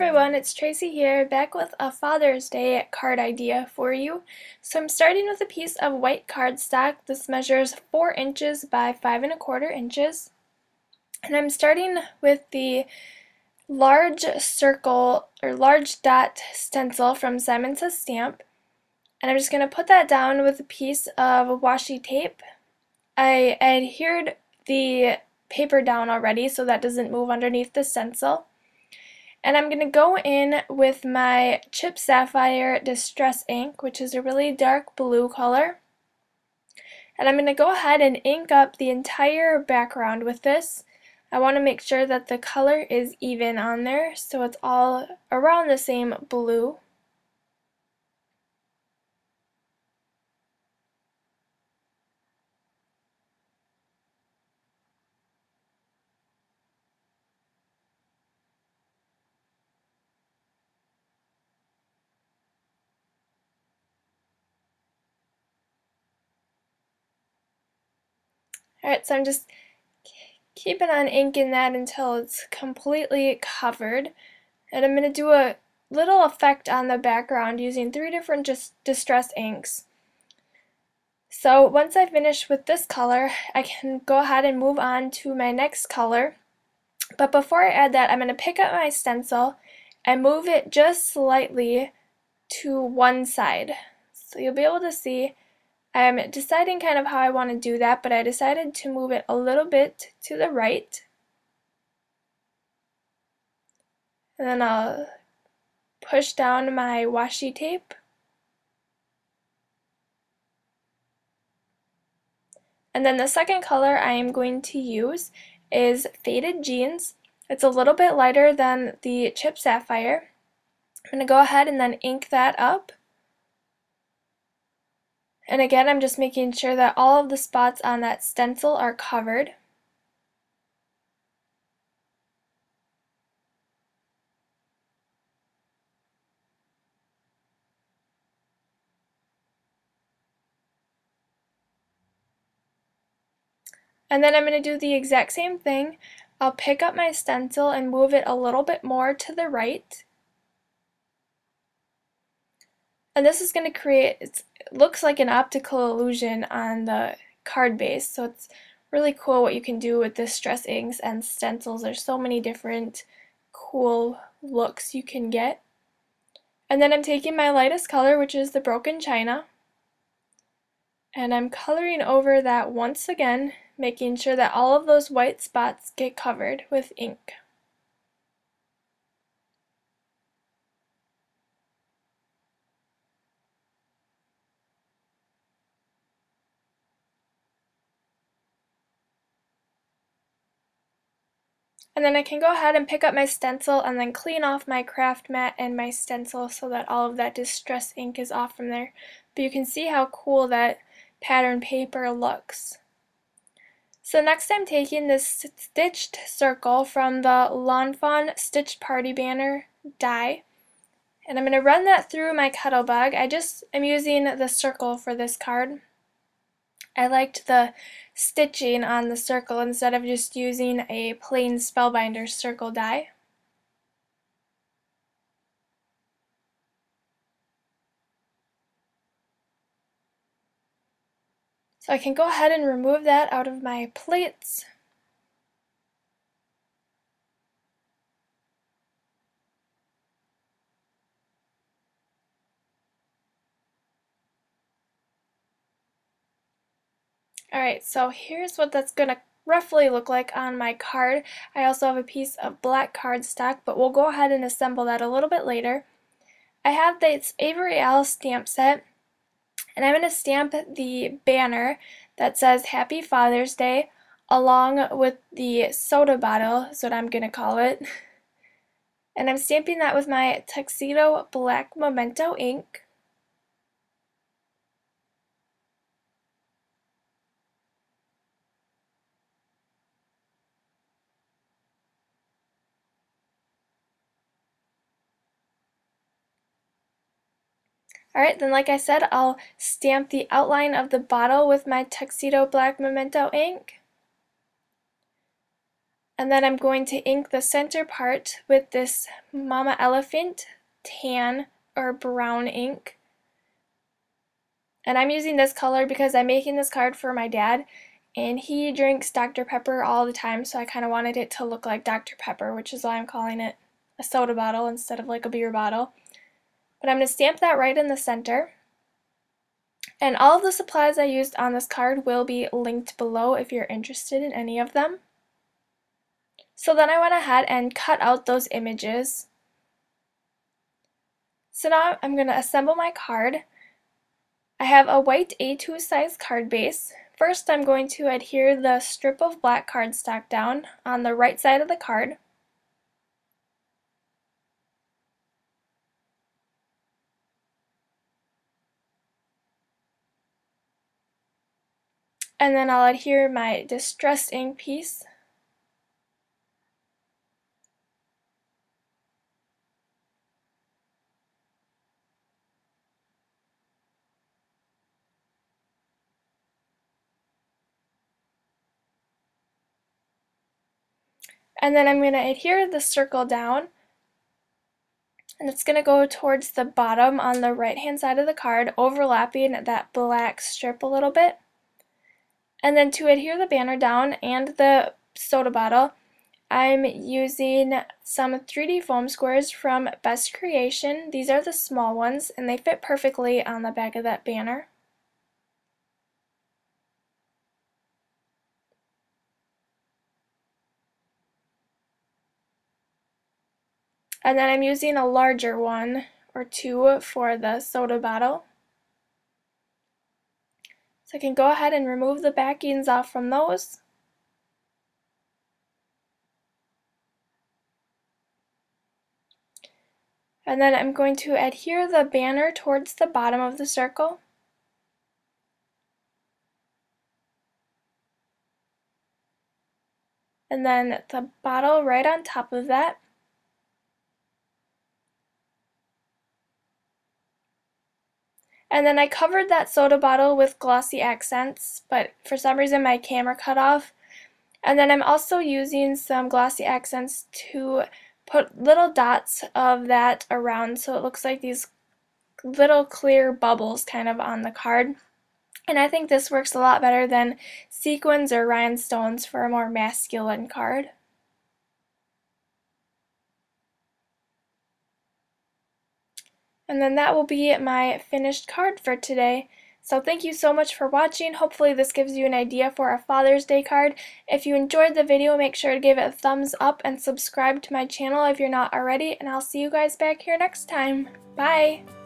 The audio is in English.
everyone, it's Tracy here, back with a Father's Day card idea for you. So I'm starting with a piece of white cardstock. This measures 4 inches by 5¼ inches. And I'm starting with the large circle or large dot stencil from Simon Says Stamp. And I'm just going to put that down with a piece of washi tape. I adhered the paper down already so that doesn't move underneath the stencil. And I'm going to go in with my Chip Sapphire Distress ink, which is a really dark blue color. And I'm going to go ahead and ink up the entire background with this. I want to make sure that the color is even on there, so it's all around the same blue. Alright, so I'm just keeping on inking that until it's completely covered. And I'm going to do a little effect on the background using 3 different distress inks. So once I finish with this color, I can go ahead and move on to my next color. But before I add that, I'm going to pick up my stencil and move it just slightly to one side. So you'll be able to see I'm deciding kind of how I want to do that, but I decided to move it a little bit to the right. And then I'll push down my washi tape. And then the second color I am going to use is Faded Jeans. It's a little bit lighter than the Chip Sapphire. I'm going to go ahead and then ink that up. And again, I'm just making sure that all of the spots on that stencil are covered. And then I'm going to do the exact same thing. I'll pick up my stencil and move it a little bit more to the right. And this is going to create, it looks like an optical illusion on the card base, so it's really cool what you can do with distress inks and stencils. There's so many different cool looks you can get. And then I'm taking my lightest color, which is the Broken China, and I'm coloring over that once again, making sure that all of those white spots get covered with ink. And then I can go ahead and pick up my stencil and then clean off my craft mat and my stencil so that all of that distress ink is off from there. But you can see how cool that pattern paper looks. So next I'm taking this stitched circle from the Lawn Fawn Stitched Party Banner die. And I'm going to run that through my Kettlebug. I'm using the circle for this card. I liked the stitching on the circle instead of just using a plain Spellbinder circle die. So I can go ahead and remove that out of my plates. Alright, so here's what that's going to roughly look like on my card. I also have a piece of black cardstock, but we'll go ahead and assemble that a little bit later. I have this Avery Elle stamp set, and I'm going to stamp the banner that says Happy Father's Day along with the soda bottle, is what I'm going to call it. And I'm stamping that with my Tuxedo Black Memento ink. Alright, then like I said, I'll stamp the outline of the bottle with my Tuxedo Black Memento ink. And then I'm going to ink the center part with this Mama Elephant tan or brown ink. And I'm using this color because I'm making this card for my dad, and he drinks Dr. Pepper all the time, so I kind of wanted it to look like Dr. Pepper, which is why I'm calling it a soda bottle instead of like a beer bottle. But I'm going to stamp that right in the center. And all of the supplies I used on this card will be linked below if you're interested in any of them. So then I went ahead and cut out those images. So now I'm going to assemble my card. I have a white A2 size card base. First I'm going to adhere the strip of black cardstock down on the right side of the card. And then I'll adhere my distressed ink piece. And then I'm going to adhere the circle down, and it's going to go towards the bottom on the right hand side of the card, overlapping that black strip a little bit. And then to adhere the banner down and the soda bottle, I'm using some 3D foam squares from Best Creation. These are the small ones, and they fit perfectly on the back of that banner. And then I'm using a larger one or two for the soda bottle. So I can go ahead and remove the backings off from those. And then I'm going to adhere the banner towards the bottom of the circle. And then the bottle right on top of that. And then I covered that soda bottle with glossy accents, but for some reason my camera cut off. And then I'm also using some glossy accents to put little dots of that around so it looks like these little clear bubbles kind of on the card. And I think this works a lot better than sequins or rhinestones for a more masculine card. And then that will be my finished card for today. So thank you so much for watching. Hopefully this gives you an idea for a Father's Day card. If you enjoyed the video, make sure to give it a thumbs up and subscribe to my channel if you're not already, and I'll see you guys back here next time. Bye!